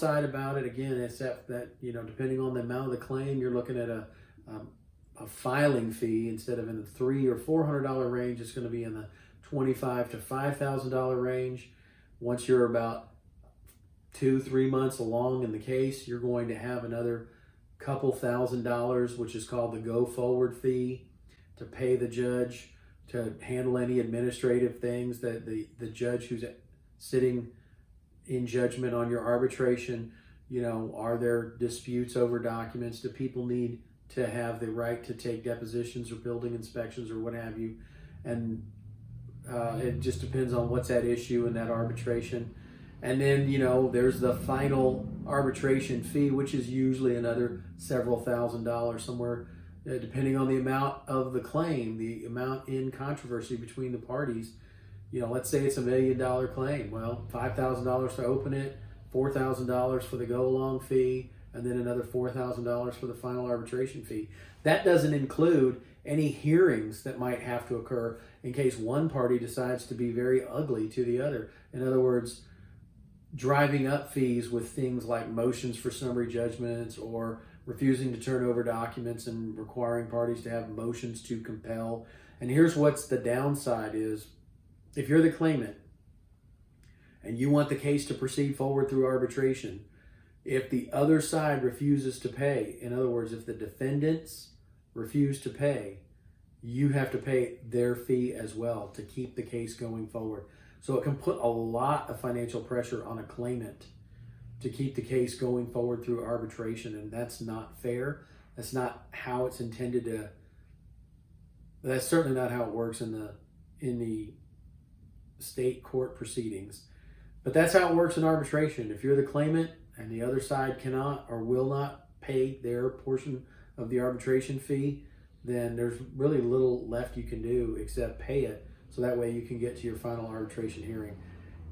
downside about it, again, is that depending on the amount of the claim, you're looking at a filing fee. Instead of in the $300 or $400 range, it's going to be in the $25,000 to $5,000 range. Once you're about 2-3 months along in the case, you're going to have another couple $1,000s, which is called the go forward fee, to pay the judge to handle any administrative things that the judge who's sitting in judgment on your arbitration. Are there disputes over documents? Do people need to have the right to take depositions or building inspections or what have you? And it just depends on what's at issue in that arbitration. And then, there's the final arbitration fee, which is usually another several $1,000s, somewhere, depending on the amount of the claim, the amount in controversy between the parties. Let's say it's $1 million claim. Well, $5,000 to open it, $4,000 for the go-along fee, and then another $4,000 for the final arbitration fee. That doesn't include any hearings that might have to occur in case one party decides to be very ugly to the other. In other words, driving up fees with things like motions for summary judgments or refusing to turn over documents and requiring parties to have motions to compel. And here's what's the downside is, if you're the claimant and you want the case to proceed forward through arbitration, if the other side refuses to pay, in other words, if the defendants refuse to pay, you have to pay their fee as well to keep the case going forward. So it can put a lot of financial pressure on a claimant to keep the case going forward through arbitration, and that's not fair. That's not how it's intended to. That's certainly not how it works in the state court proceedings. But that's how it works in arbitration. If you're the claimant and the other side cannot or will not pay their portion of the arbitration fee, then there's really little left you can do except pay it, so that way you can get to your final arbitration hearing.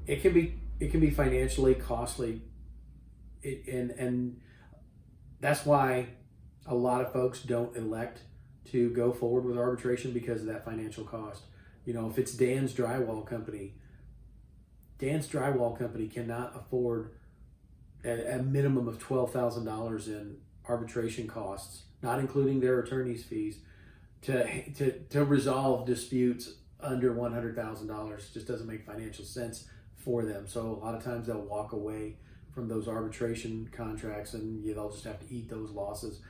It can be financially costly, and that's why a lot of folks don't elect to go forward with arbitration, because of that financial cost. If it's Dan's Drywall Company cannot afford a minimum of $12,000 in arbitration costs, not including their attorney's fees, to resolve disputes under $100,000. Just doesn't make financial sense for them. So a lot of times they'll walk away from those arbitration contracts, and they'll just have to eat those losses,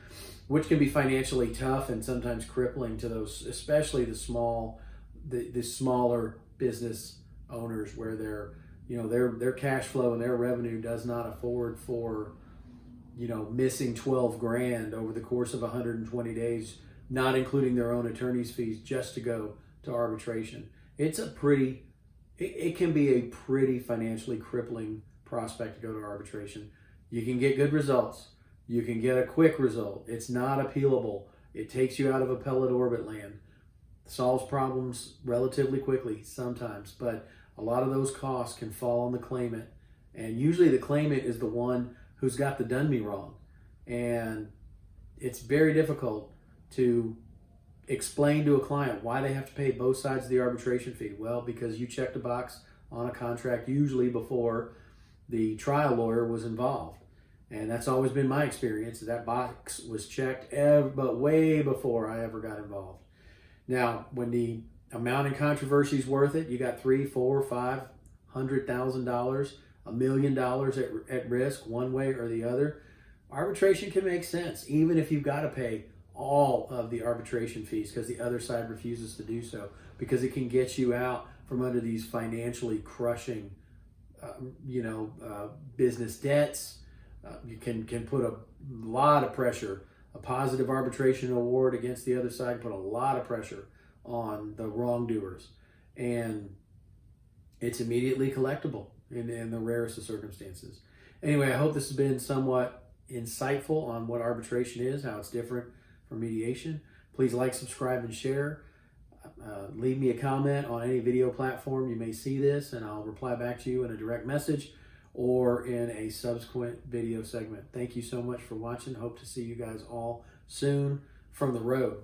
which can be financially tough and sometimes crippling to those, especially the smaller business owners, where their cash flow and their revenue does not afford for missing 12 grand over the course of 120 days, not including their own attorney's fees, just to go to arbitration. It can be a pretty financially crippling prospect to go to arbitration. You can get good results. You can get a quick result. It's not appealable. It takes you out of appellate orbit land. Solves problems relatively quickly sometimes, but a lot of those costs can fall on the claimant. And usually the claimant is the one who's got the done me wrong. And it's very difficult to explain to a client why they have to pay both sides of the arbitration fee. Well, because you checked a box on a contract usually before the trial lawyer was involved. And that's always been my experience. That box was checked, but way before I ever got involved. Now, when the amount in controversy is worth it, you got $300,000, $400,000, $500,000, $1 million at risk one way or the other, arbitration can make sense, even if you've got to pay all of the arbitration fees because the other side refuses to do so, because it can get you out from under these financially crushing business debts. You can put a lot of pressure. A positive arbitration award against the other side put a lot of pressure on the wrongdoers, and it's immediately collectible in the rarest of circumstances. Anyway, I hope this has been somewhat insightful on what arbitration is, how it's different from mediation. Please like, subscribe, and share. Leave me a comment on any video platform you may see this, and I'll reply back to you in a direct message or in a subsequent video segment. Thank you so much for watching. Hope to see you guys all soon from the road.